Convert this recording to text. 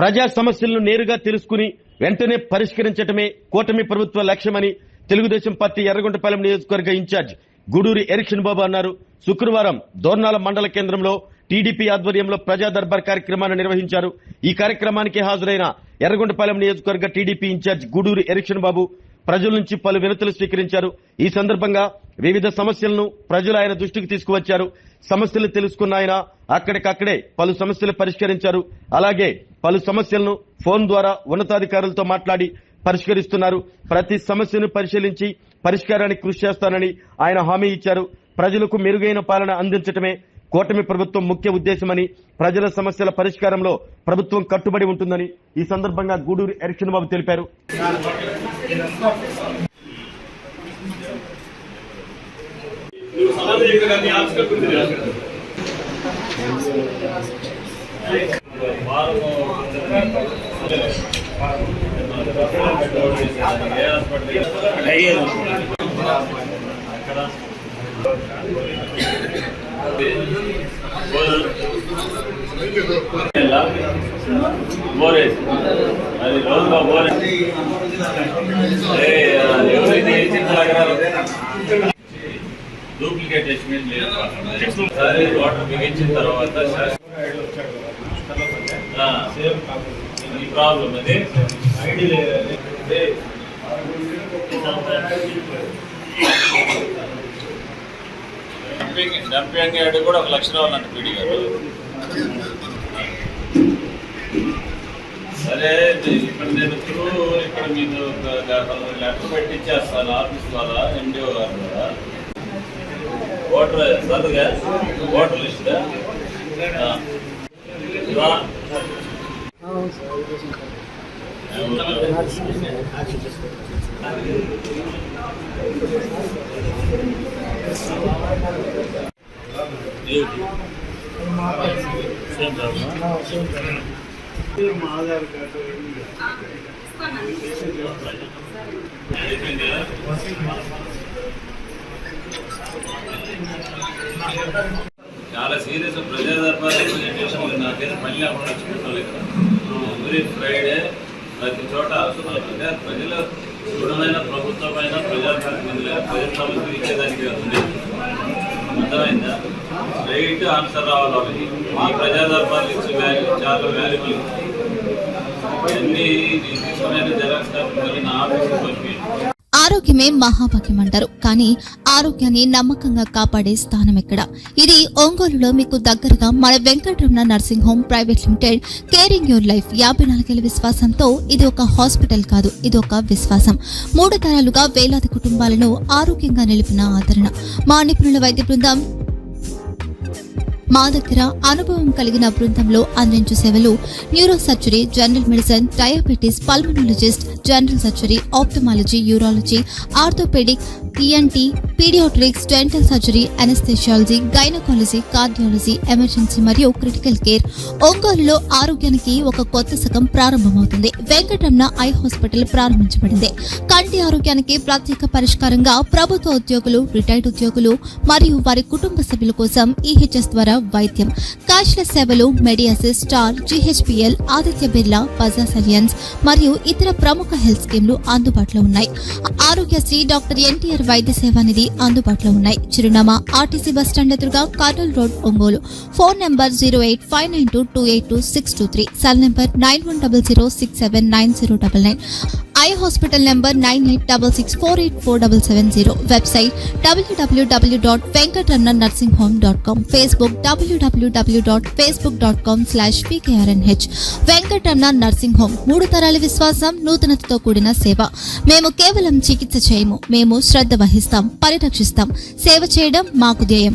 ప్రజా సమస్యలను నేరుగా తెలుసుకుని వెంటనే పరిష్కరించడమే కూటమి ప్రభుత్వ లక్ష్యమని తెలుగుదేశం పార్టీ ఎర్రగొండపాలెం నియోజకవర్గ ఇన్ఛార్జ్ గూడూరి ఎరిక్షన్ బాబు అన్నారు. శుక్రవారం దోర్నాల మండల కేంద్రంలో టీడీపీ ఆధ్వర్యంలో ప్రజా దర్బార్ కార్యక్రమాన్ని నిర్వహించారు. ఈ కార్యక్రమానికి హాజరైన ఎర్రగొండపాలెం నియోజకవర్గ టీడీపీ ఇన్ఛార్జ్ గూడూరి ఎరిక్షన్ బాబు ప్రజల నుంచి పలు వినతులు స్వీకరించారు. ఈ సందర్భంగా వివిధ సమస్యలను ప్రజలు ఆయన దృష్టికి తీసుకువచ్చారు. సమస్యలు తెలుసుకున్న ఆయన అక్కడికక్కడే పలు సమస్యలు పరిష్కరించారు. అలాగే పలు సమస్యలను ఫోన్ ద్వారా ఉన్నతాధికారులతో మాట్లాడి పరిష్కరిస్తున్నారు. ప్రతి సమస్యను పరిశీలించి పరిష్కారానికి కృషి చేస్తానని ఆయన హామీ ఇచ్చారు. ప్రజలకు మెరుగైన పాలన అందించడమే కూటమి ప్రభుత్వం ముఖ్య ఉద్దేశమని, ప్రజల సమస్యల పరిష్కారంలో ప్రభుత్వం కట్టుబడి ఉంటుందని ఈ సందర్భంగా గూడూరి ఎరిక్షన్ బాబు తెలిపారు. డూప్లికేట్ ఎస్టిమేట్ లేదు. వాటర్ బిగించిన తర్వాత ఈ ప్రాబ్లం అది డంపింగ్ యార్డ్ కూడా 1 లక్ష రావాలంటే పీడీ గారు. సరే ఇక్కడ నేను ఇక్కడ మీరు లెటర్ పెట్టించేస్తాను ఆఫీస్ ద్వారా, ఎండిఓ గారు ద్వారా. ఓటర్ చదువుగా ఓటర్ లిస్ట్ ఆధార్ కార్డు చాలా సీరియస్ ప్రజా దర్బార్ నాకైతే మళ్ళీ అప్పుడు నచ్చుకుంటలేదు. ఎవ్రీ ఫ్రైడే ప్రతి చోట అంటే ప్రజల దృఢమైన ప్రభుత్వమైన ప్రజాప్రతినిధులు ప్రజల సమస్యలు ఇచ్చేదానికి ఉంది. అర్థమైందా? రైట్ ఆన్సర్ రావాలి వాళ్ళకి. ఈ ప్రజా దర్బార్లు ఇచ్చే వాల్యూ చాలా వాల్యుబుల్. అన్నీ తీసుకునే జెరాక్స్ కాపీ నా ఆఫీస్కి పంపి. ఆరోగ్యమే మహాభాగ్యం అంటారు, కానీ ఆరోగ్యాన్ని నమ్మకంగా కాపాడే స్థానం ఎక్కడ? ఇది ఒంగోలులో మీకు దగ్గరగా మన Venkataramana nursing home private limited. Caring your life 54 ఏళ్ల విశ్వాసంతో ఇది ఒక హాస్పిటల్ కాదు, ఇది ఒక విశ్వాసం. 3 తరాలుగా వేలాది కుటుంబాలను ఆరోగ్యంగా నిలిపిన ఆదరణ. మా నిపుణుల వైద్య బృందం మా దగ్గర అనుభవం కలిగిన బృందంలో అందించే సేవలు neuro surgery, general medicine, diabetes, pulmonologist, general surgery, ophthalmology, urology, orthopaedic, ENT, paediatrics, dental surgery, anaesthesiology, gynaecology, cardiology, emergency మరియు క్రిటికల్ కేర్. ఒంగోలులో ఆరోగ్యానికి ఒక కొత్త శకం ప్రారంభమవుతుంది. వెంకటరమణ ఐ హాస్పిటల్ ప్రారంభించబడింది. కంటి ఆరోగ్యానికి ప్రత్యేక పరిష్కారంగా ప్రభుత్వ ఉద్యోగులు, రిటైర్డ్ ఉద్యోగులు మరియు వారి కుటుంబ సభ్యుల కోసం ఈహెచ్ఎస్ ద్వారా వైద్యం, క్యాష్లెస్ సేవలు, మెడియాసిస్, స్టార్, జీహెచ్పీఎల్, ఆదిత్య బిర్లా, బజాజ్ అలియన్స్ మరియు ఇతర ప్రముఖ హెల్త్ స్కీమ్లు అందుబాటులో ఉన్నాయి. ఆరోగ్యశ్రీ, డాక్టర్ ఎన్టీఆర్ వైద్య సేవా నిధి అందుబాటులో ఉన్నాయి. చిరునామా ఆర్టీసీ బస్టాండ్ ఎదురుగా, Kurnool road, Ongole. Phone number 08592282623, cell number 9100679099, eye hospital number 9866484770, website www.venkatramanarsinghome.com, Facebook www.facebook.com/pkrnh. Venkataramana nursing home 3 తరాల విశ్వాసం, నూతనతతో కూడిన సేవ. మేము కేవలం చికిత్స చేయము, మేము శ్రద్ధ వహిస్తాం, పరిరక్షిస్తాం. సేవ చేయడం మాకు ధ్యేయం.